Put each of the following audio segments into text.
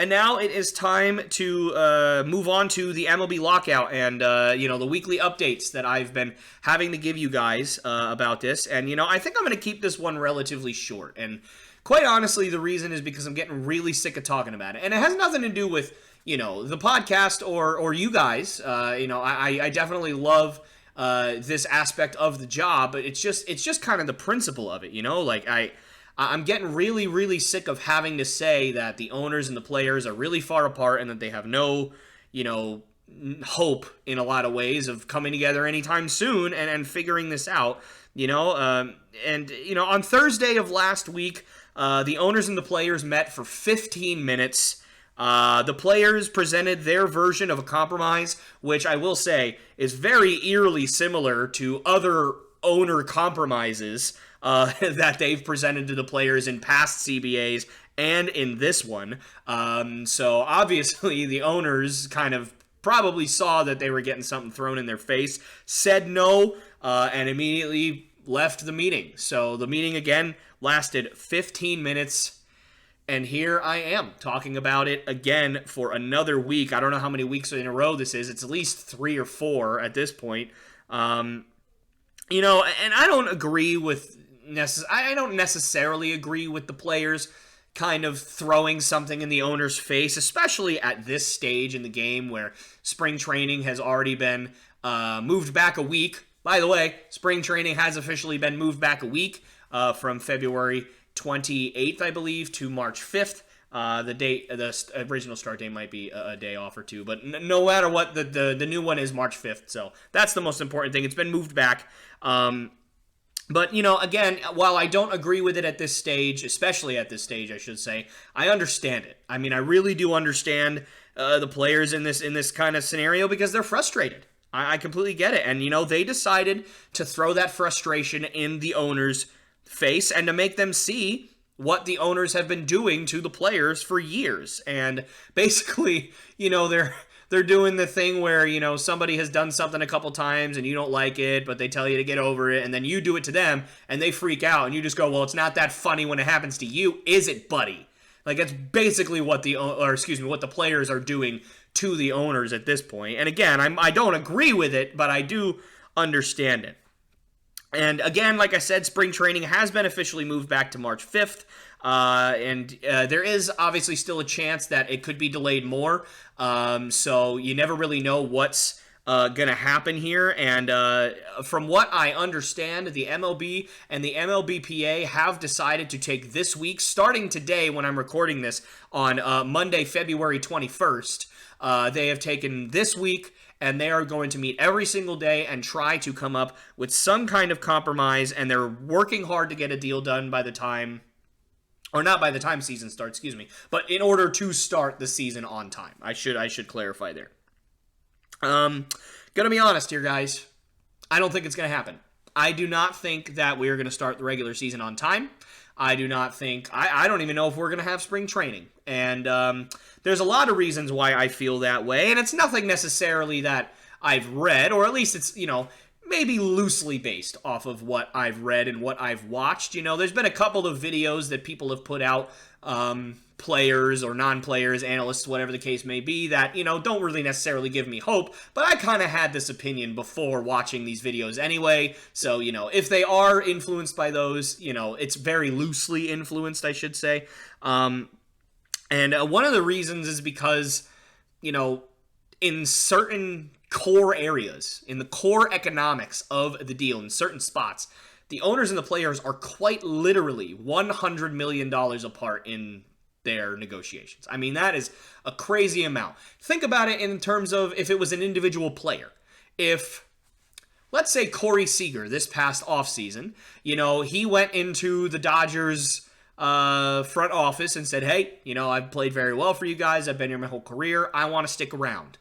And now it is time to move on to the MLB Lockout and, the weekly updates that I've been having to give you guys about this. And, I think I'm going to keep this one relatively short. And quite honestly, the reason is because I'm getting really sick of talking about it. And it has nothing to do with, the podcast or you guys. I definitely love this aspect of the job, but it's just kind of the principle of it, I'm getting really, really sick of having to say that the owners and the players are really far apart and that they have no, hope in a lot of ways of coming together anytime soon and figuring this out, on Thursday of last week, the owners and the players met for 15 minutes. The players presented their version of a compromise, which I will say is very eerily similar to other owner compromises that they've presented to the players in past CBAs and in this one. So obviously the owners kind of probably saw that they were getting something thrown in their face, said no, and immediately left the meeting. So the meeting again lasted 15 minutes. And here I am talking about it again for another week. I don't know how many weeks in a row this is. It's at least 3 or 4 at this point. And I don't agree with I don't necessarily agree with the players kind of throwing something in the owner's face, especially at this stage in the game where spring training has already been moved back a week. By the way, spring training has officially been moved back a week from February 28th, I believe, to March 5th. The original start date might be a day off or two, but no matter what, the new one is March 5th, so that's the most important thing. It's been moved back. But, again, while I don't agree with it at this stage, especially at this stage, I should say, I understand it. I mean, I really do understand the players in this kind of scenario because they're frustrated. I completely get it. And, they decided to throw that frustration in the owner's face and to make them see what the owners have been doing to the players for years. And basically, they're doing the thing where, somebody has done something a couple times and you don't like it, but they tell you to get over it, and then you do it to them and they freak out and you just go, well, it's not that funny when it happens to you, is it, buddy? Like, that's basically what the players are doing to the owners at this point. And again, I don't agree with it, but I do understand it. And again, like I said, spring training has been officially moved back to March 5th. There is obviously still a chance that it could be delayed more. So you never really know what's going to happen here. And from what I understand, the MLB and the MLBPA have decided to take this week, starting today when I'm recording this on Monday, February 21st. They have taken this week, and they are going to meet every single day and try to come up with some kind of compromise, and they're working hard to get a deal done by the time, or not by the time season starts, but in order to start the season on time. I should clarify there. Gonna be honest here, guys. I don't think it's gonna happen. I do not think that we're gonna start the regular season on time. I do not think, I don't even know if we're going to have spring training. And there's a lot of reasons why I feel that way. And it's nothing necessarily that I've read, or at least it's, maybe loosely based off of what I've read and what I've watched. There's been a couple of videos that people have put out, players or non-players, analysts, whatever the case may be, that, don't really necessarily give me hope, but I kind of had this opinion before watching these videos anyway, so, if they are influenced by those, it's very loosely influenced, I should say, and one of the reasons is because, in certain core areas, in the core economics of the deal, in certain spots, the owners and the players are quite literally $100 million apart in their negotiations. I mean, that is a crazy amount. Think about it in terms of if it was an individual player. If, let's say, Corey Seager this past offseason, he went into the Dodgers front office and said, hey, I've played very well for you guys. I've been here my whole career. I want to stick around.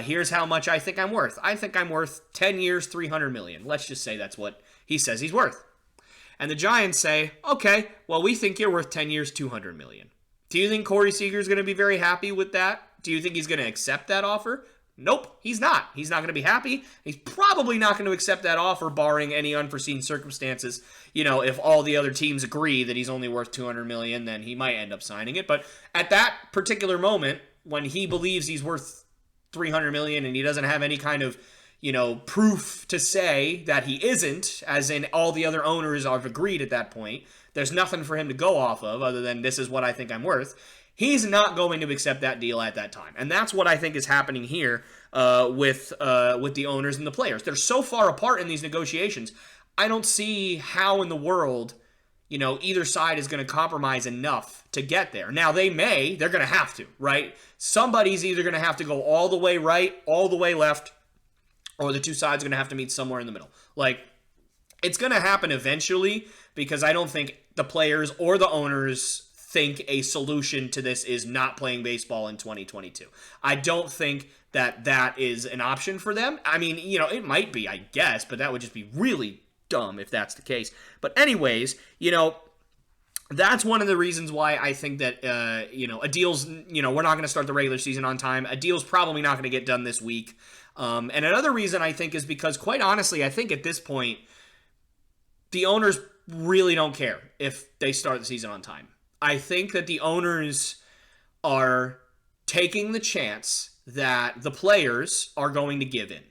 Here's how much I think I'm worth. I think I'm worth 10 years, $300 million. Let's just say that's what he says he's worth. And the Giants say, okay, well, we think you're worth 10 years, $200 million. Do you think Corey Seager is going to be very happy with that? Do you think he's going to accept that offer? Nope, he's not. He's not going to be happy. He's probably not going to accept that offer, barring any unforeseen circumstances. If all the other teams agree that he's only worth $200 million, then he might end up signing it. But at that particular moment, when he believes he's worth $300 million and he doesn't have any kind of, proof to say that he isn't, as in all the other owners have agreed at that point, there's nothing for him to go off of other than this is what I think I'm worth. He's not going to accept that deal at that time. And that's what I think is happening here with the owners and the players. They're so far apart in these negotiations. I don't see how in the world, either side is going to compromise enough to get there. Now, they're going to have to, right? Somebody's either going to have to go all the way right, all the way left, or the two sides are going to have to meet somewhere in the middle. It's going to happen eventually, because I don't think the players or the owners think a solution to this is not playing baseball in 2022. I don't think that is an option for them. I mean, it might be, I guess, but that would just be really dumb if that's the case. But anyways, that's one of the reasons why I think that, a deal's, we're not going to start the regular season on time. A deal's probably not going to get done this week. And another reason I think is because, quite honestly, I think at this point, the owners really don't care if they start the season on time. I think that the owners are taking the chance that the players are going to give in.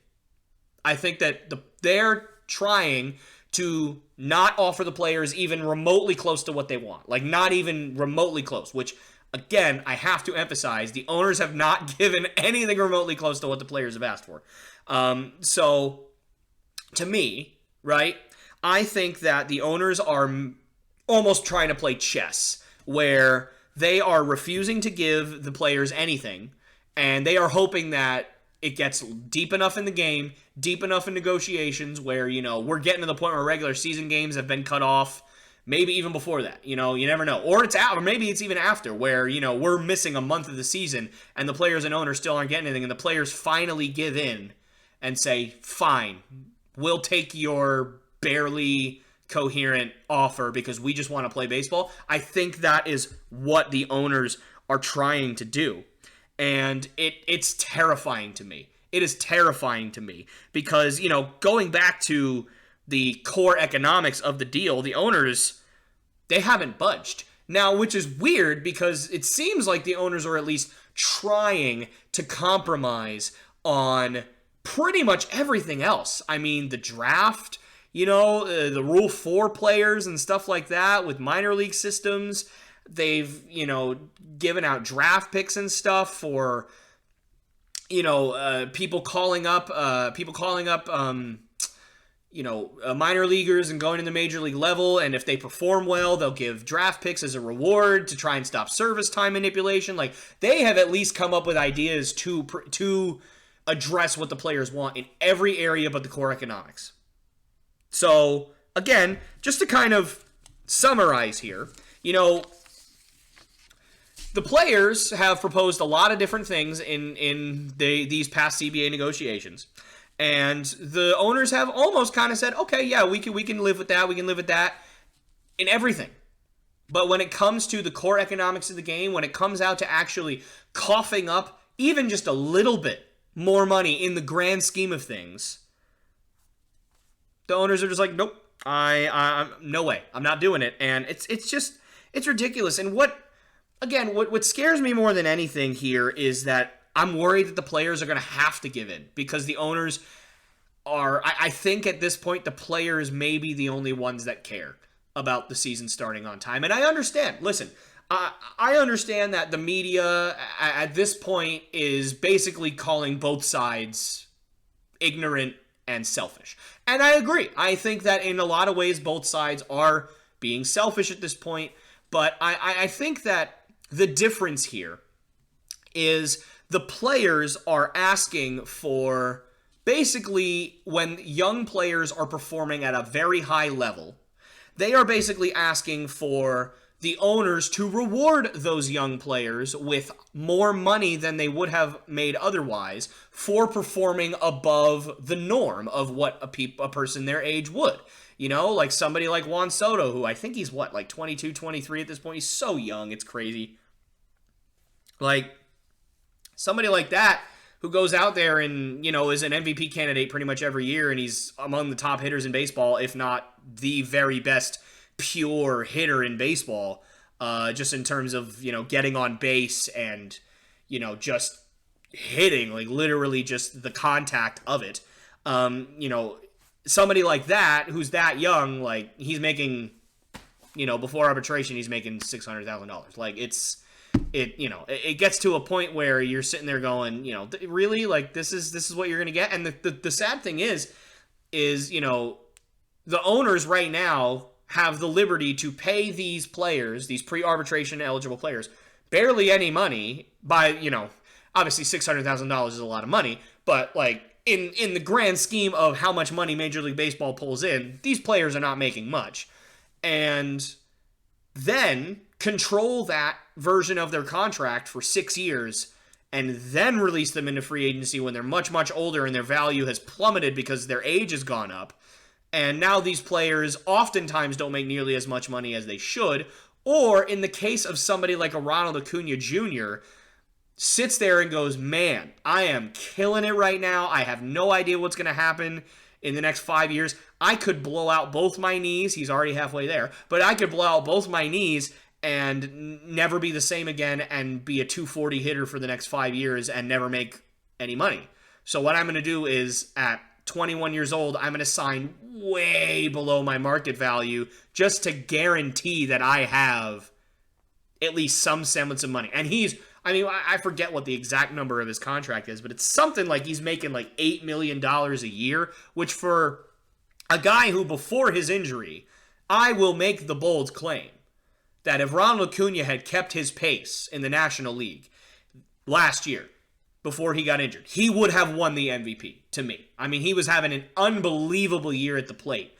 I think that they're trying to not offer the players even remotely close to what they want. Not even remotely close, which, again, I have to emphasize, the owners have not given anything remotely close to what the players have asked for. So, to me, right, I think that the owners are almost trying to play chess, where they are refusing to give the players anything, and they are hoping that it gets deep enough in the game, deep enough in negotiations, where, we're getting to the point where regular season games have been cut off, maybe even before that, you never know. Or it's out, or maybe it's even after, where, we're missing a month of the season, and the players and owners still aren't getting anything, and the players finally give in and say, fine, we'll take your barely coherent offer because we just want to play baseball. I think that is what the owners are trying to do. And it's terrifying to me. It is terrifying to me because, going back to the core economics of the deal, the owners, they haven't budged. Now, which is weird because it seems like the owners are at least trying to compromise on pretty much everything else. I mean, the draft, the Rule 4 players and stuff like that with minor league systems. They've, given out draft picks and stuff for, people calling up, minor leaguers and going to the major league level. And if they perform well, they'll give draft picks as a reward to try and stop service time manipulation. They have at least come up with ideas to address what the players want in every area but the core economics. So, again, just to kind of summarize here, the players have proposed a lot of different things in these past CBA negotiations. And the owners have almost kind of said, okay, yeah, we can live with that. We can live with that in everything. But when it comes to the core economics of the game, when it comes out to actually coughing up even just a little bit more money in the grand scheme of things, the owners are just like, nope, I'm no way, I'm not doing it. And it's ridiculous. And what scares me more than anything here is that I'm worried that the players are going to have to give in because the owners are, I think at this point, the players may be the only ones that care about the season starting on time. And I understand. Listen, I understand that the media at this point is basically calling both sides ignorant and selfish. And I agree. I think that in a lot of ways, both sides are being selfish at this point. But I think that the difference here is the players are asking for, basically, when young players are performing at a very high level, they are basically asking for the owners to reward those young players with more money than they would have made otherwise for performing above the norm of what a person their age would. Like somebody like Juan Soto, who I think he's 22, 23 at this point. He's so young, it's crazy. Like somebody like that, who goes out there and, is an MVP candidate pretty much every year, and he's among the top hitters in baseball, if not the very best pure hitter in baseball, just in terms of, getting on base and, just hitting, like literally just the contact of it. Somebody like that, who's that young, like he's making, before arbitration, he's making $600,000. Like it gets to a point where you're sitting there going, really, like this is what you're going to get. And the sad thing is, the owners right now have the liberty to pay these players, these pre-arbitration eligible players, barely any money by, obviously $600,000 is a lot of money, but like in the grand scheme of how much money Major League Baseball pulls in, these players are not making much. And then control that version of their contract for 6 years and then release them into free agency when they're much, much older and their value has plummeted because their age has gone up. And now these players oftentimes don't make nearly as much money as they should. Or in the case of somebody like a Ronald Acuna Jr., sits there and goes, man, I am killing it right now. I have no idea what's going to happen in the next 5 years. I could blow out both my knees. He's already halfway there. But I could blow out both my knees and never be the same again and be a 240 hitter for the next 5 years and never make any money. So what I'm going to do is at 21 years old, I'm going to sign way below my market value just to guarantee that I have at least some semblance of money. And I forget what the exact number of his contract is, but it's something like he's making like $8 million a year, which for a guy who before his injury, I will make the bold claim that if Ronald Acuna had kept his pace in the National League last year, before he got injured, he would have won the MVP, to me. I mean, he was having an unbelievable year at the plate.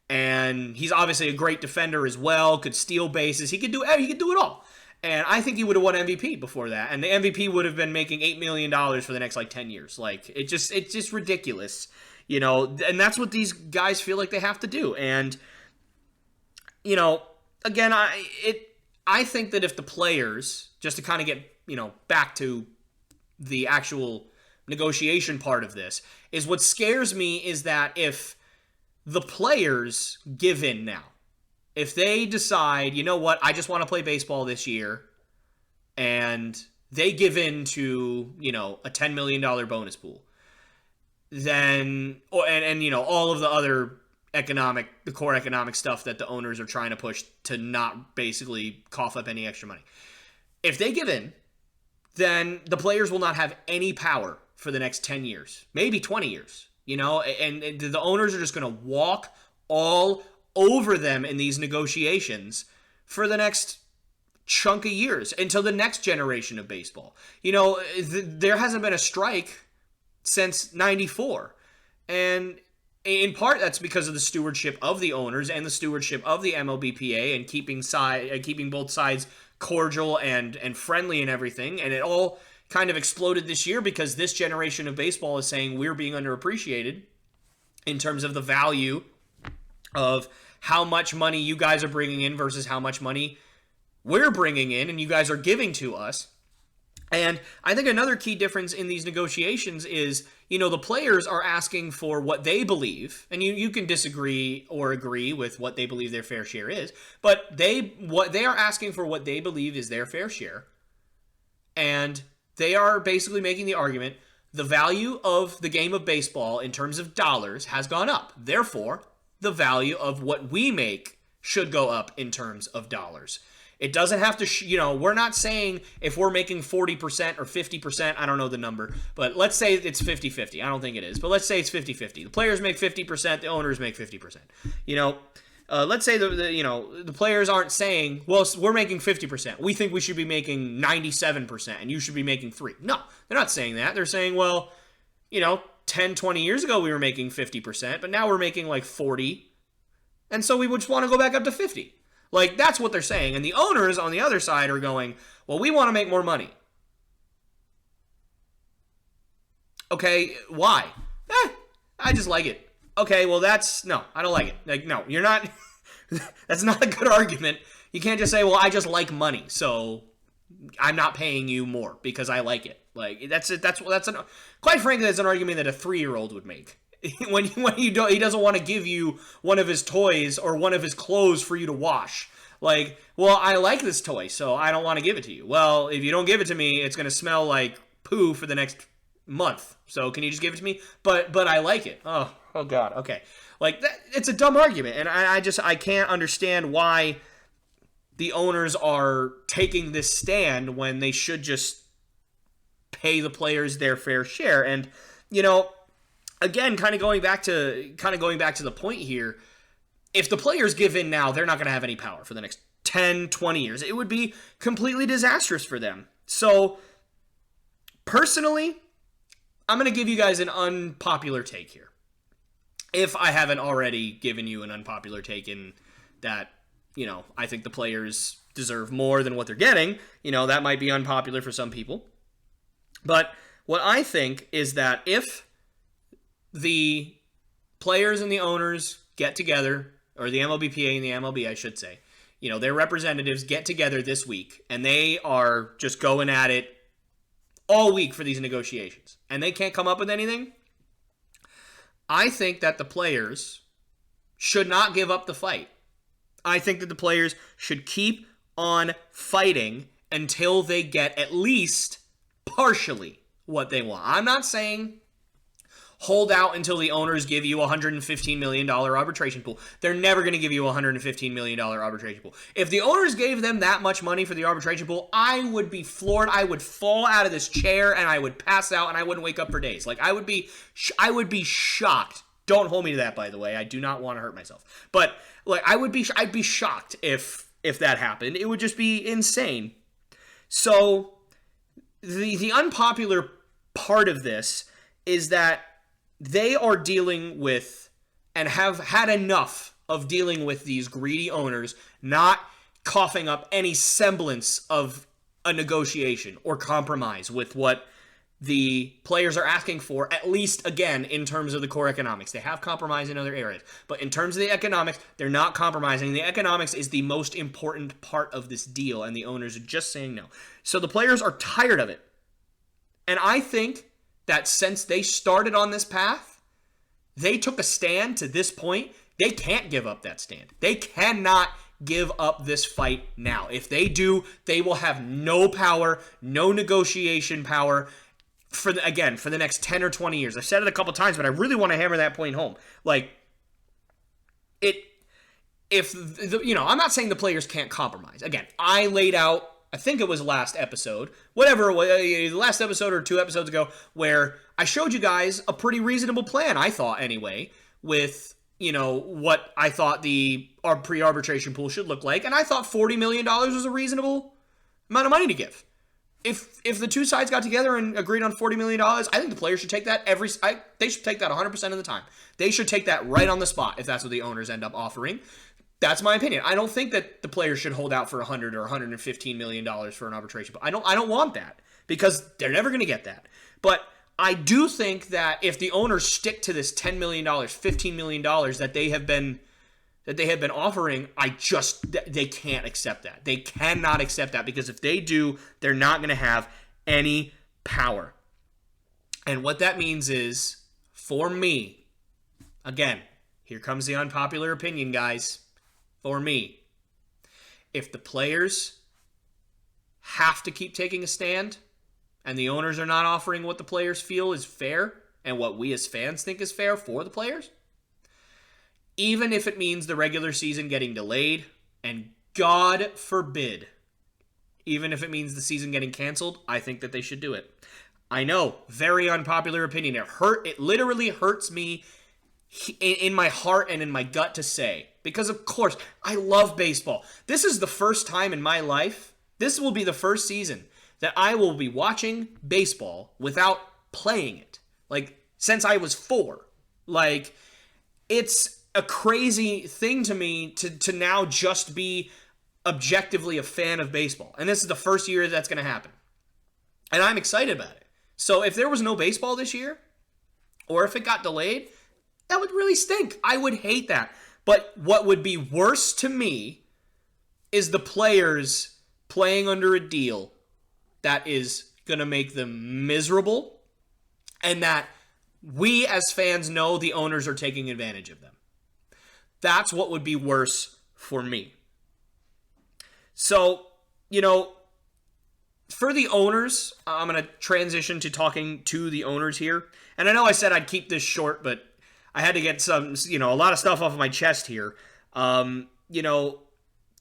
And he's obviously a great defender as well, could steal bases. He could do it all. And I think he would have won MVP before that. And the MVP would have been making $8 million for the next, 10 years. Like, it's just ridiculous. And that's what these guys feel like they have to do. And, again, I think that if the players, just to kind of get, back to the actual negotiation part of this, is what scares me is that if the players give in now, if they decide, you know what, I just want to play baseball this year, and they give in to, a $10 million bonus pool, then, and all of the other the core economic stuff that the owners are trying to push to not basically cough up any extra money. If they give in, then the players will not have any power for the next 10 years, maybe 20 years, and the owners are just going to walk all over them in these negotiations for the next chunk of years until the next generation of baseball. There hasn't been a strike since 94. And in part, that's because of the stewardship of the owners and the stewardship of the MLBPA and keeping both sides cordial and friendly and everything. And it all kind of exploded this year because this generation of baseball is saying we're being underappreciated in terms of the value of how much money you guys are bringing in versus how much money we're bringing in and you guys are giving to us. And I think another key difference in these negotiations is, the players are asking for what they believe, and you can disagree or agree with what they believe their fair share is, but what they are asking for what they believe is their fair share. And they are basically making the argument, the value of the game of baseball in terms of dollars has gone up. Therefore, the value of what we make should go up in terms of dollars. It doesn't have to, we're not saying if we're making 40% or 50%, I don't know the number, but let's say it's 50-50. I don't think it is, but let's say it's 50-50. The players make 50%, the owners make 50%. Let's say the players aren't saying, well, we're making 50%. We think we should be making 97% and you should be making 3%. No, they're not saying that. They're saying, well, 10, 20 years ago we were making 50%, but now we're making 40%. And so we would just want to go back up to 50%. That's what they're saying. And the owners on the other side are going, well, we want to make more money. Okay, why? I just like it. Okay, well, no, I don't like it. No, you're not, that's not a good argument. You can't just say, well, I just like money, so I'm not paying you more because I like it. Like that's quite frankly, that's an argument that a 3-year-old would make. when he doesn't want to give you one of his toys or one of his clothes for you to wash. Like, well, I like this toy, so I don't want to give it to you. Well, if you don't give it to me, it's going to smell like poo for the next month. So can you just give it to me? But I like it. Oh God. Okay. Like that, it's a dumb argument, and I can't understand why the owners are taking this stand when they should just pay the players their fair share. And again, kind of going back to the point here, if the players give in now, they're not going to have any power for the next 10, 20 years. It would be completely disastrous for them. So, personally, I'm going to give you guys an unpopular take here. If I haven't already given you an unpopular take in that, I think the players deserve more than what they're getting, that might be unpopular for some people. But what I think is that if the players and the owners get together, or the MLBPA and the MLB, I should say, their representatives get together this week, and they are just going at it all week for these negotiations, and they can't come up with anything, I think that the players should not give up the fight. I think that the players should keep on fighting until they get at least partially what they want. I'm not saying hold out until the owners give you a $115 million arbitration pool. They're never going to give you a $115 million arbitration pool. If the owners gave them that much money for the arbitration pool, I would be floored. I would fall out of this chair and I would pass out and I wouldn't wake up for days. Like I would be shocked. Don't hold me to that, by the way. I do not want to hurt myself. But like I'd be shocked if that happened. It would just be insane. So the unpopular part of this is that they are dealing with and have had enough of dealing with these greedy owners not coughing up any semblance of a negotiation or compromise with what the players are asking for, at least, again, in terms of the core economics. They have compromised in other areas, but in terms of the economics, they're not compromising. The economics is the most important part of this deal, and the owners are just saying no. So the players are tired of it. And I think that since they started on this path, they took a stand to this point. They can't give up that stand. They cannot give up this fight now. If they do, they will have no power, no negotiation power for the next 10 or 20 years. I've said it a couple times, but I really want to hammer that point home. Like, I'm not saying the players can't compromise. Again, I laid out, I think it was last episode, whatever, the last episode or 2 episodes ago, where I showed you guys a pretty reasonable plan, I thought anyway, with, what I thought our pre-arbitration pool should look like, and I thought $40 million was a reasonable amount of money to give. If the two sides got together and agreed on $40 million, I think the players should take that they should take that 100% of the time. They should take that right on the spot if that's what the owners end up offering. That's my opinion. I don't think that the players should hold out for $100 or $115 million for an arbitration. But I don't want that because they're never going to get that. But I do think that if the owners stick to this $10 million, $15 million that they have been offering, they can't accept that. They cannot accept that because if they do, they're not going to have any power. And what that means is, for me, again, here comes the unpopular opinion, guys. For me, if the players have to keep taking a stand and the owners are not offering what the players feel is fair and what we as fans think is fair for the players, even if it means the regular season getting delayed, and God forbid, even if it means the season getting canceled, I think that they should do it. I know, very unpopular opinion. It literally hurts me in my heart and in my gut to say, because of course, I love baseball. This is the first time in my life, this will be the first season that I will be watching baseball without playing it. Like, since I was 4. Like, it's a crazy thing to me to now just be objectively a fan of baseball. And this is the first year that's going to happen. And I'm excited about it. So if there was no baseball this year, or if it got delayed, that would really stink. I would hate that. But what would be worse to me is the players playing under a deal that is going to make them miserable, and that we as fans know the owners are taking advantage of them. That's what would be worse for me. So, for the owners, I'm going to transition to talking to the owners here. And I know I said I'd keep this short, but I had to get a lot of stuff off of my chest here.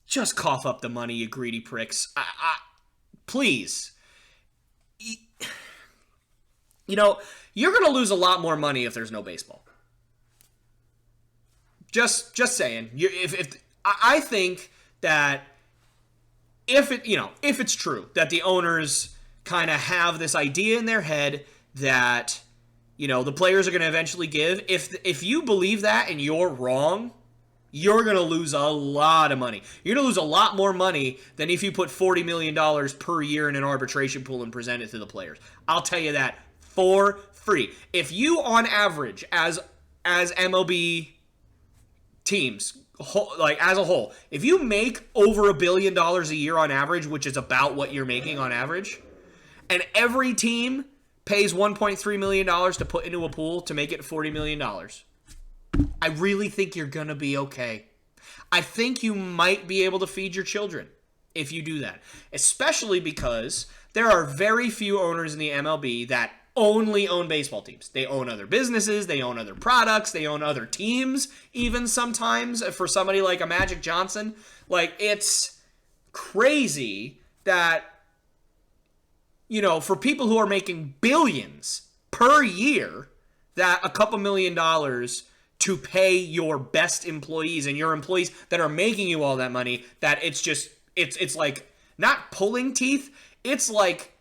Just cough up the money, you greedy pricks. Please. You're going to lose a lot more money if there's no baseball. Just saying. I think that if it's true that the owners kind of have this idea in their head that the players are going to eventually give, if you believe that and you're wrong, you're going to lose a lot of money. You're going to lose a lot more money than if you put $40 million per year in an arbitration pool and present it to the players. I'll tell you that for free. If you, on average, as MLB teams, as a whole, if you make over $1 billion a year on average, which is about what you're making on average, and every team pays $1.3 million to put into a pool to make it $40 million, I really think you're going to be okay. I think you might be able to feed your children if you do that, especially because there are very few owners in the MLB that only own baseball teams. They own other businesses, they own other products, they own other teams, even sometimes. For somebody like a Magic Johnson, it's crazy that, for people who are making billions per year, that a couple $1 million to pay your best employees and your employees that are making you all that money, that it's like not pulling teeth, it's like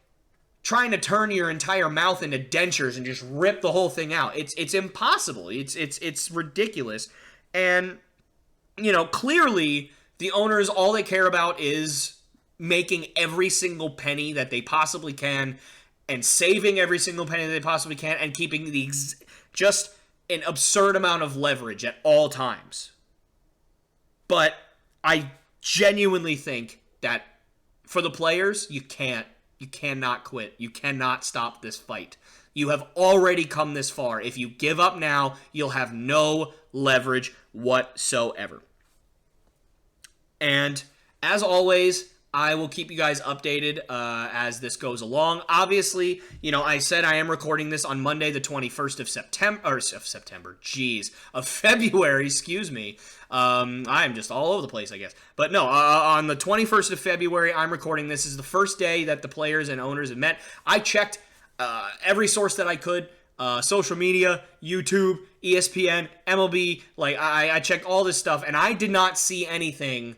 trying to turn your entire mouth into dentures and just rip the whole thing out. It's impossible. It's ridiculous. And clearly the owners, all they care about is making every single penny that they possibly can and saving every single penny that they possibly can and keeping just an absurd amount of leverage at all times. But I genuinely think that for the players, you cannot quit. You cannot stop this fight. You have already come this far. If you give up now, you'll have no leverage whatsoever. And as always, I will keep you guys updated as this goes along. Obviously, I said I am recording this on Monday, the 21st of February, excuse me. I am just all over the place, I guess. But no, on the 21st of February, I'm recording this. This is the first day that the players and owners have met. I checked every source that I could. Social media, YouTube, ESPN, MLB. I checked all this stuff, and I did not see anything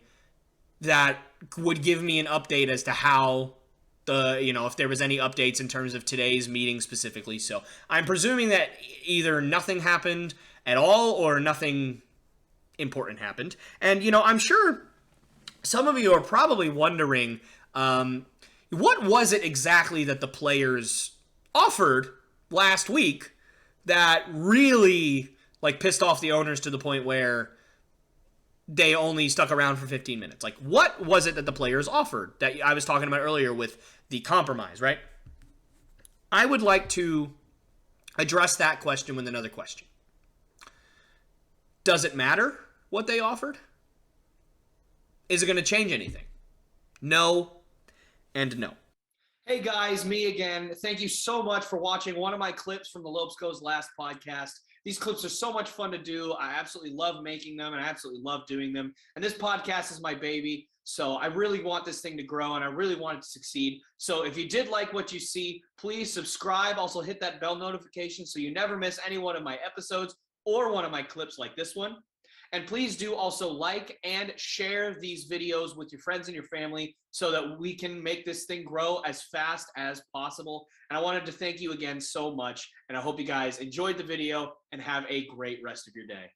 that would give me an update as to how if there was any updates in terms of today's meeting specifically. So I'm presuming that either nothing happened at all or nothing important happened. And, I'm sure some of you are probably wondering, what was it exactly that the players offered last week that really pissed off the owners to the point where they only stuck around for 15 minutes? What was it that the players offered that I was talking about earlier with the compromise, right? I would like to address that question with another question. Does it matter what they offered? Is it going to change anything? No and no. Hey guys, me again. Thank you so much for watching one of my clips from the Lopes Goes Last podcast. These clips are so much fun to do. I absolutely love making them, and I absolutely love doing them. And this podcast is my baby, so I really want this thing to grow, and I really want it to succeed. So if you did like what you see, please subscribe. Also hit that bell notification so you never miss any one of my episodes or one of my clips like this one. And please do also like and share these videos with your friends and your family so that we can make this thing grow as fast as possible. And I wanted to thank you again so much. And I hope you guys enjoyed the video and have a great rest of your day.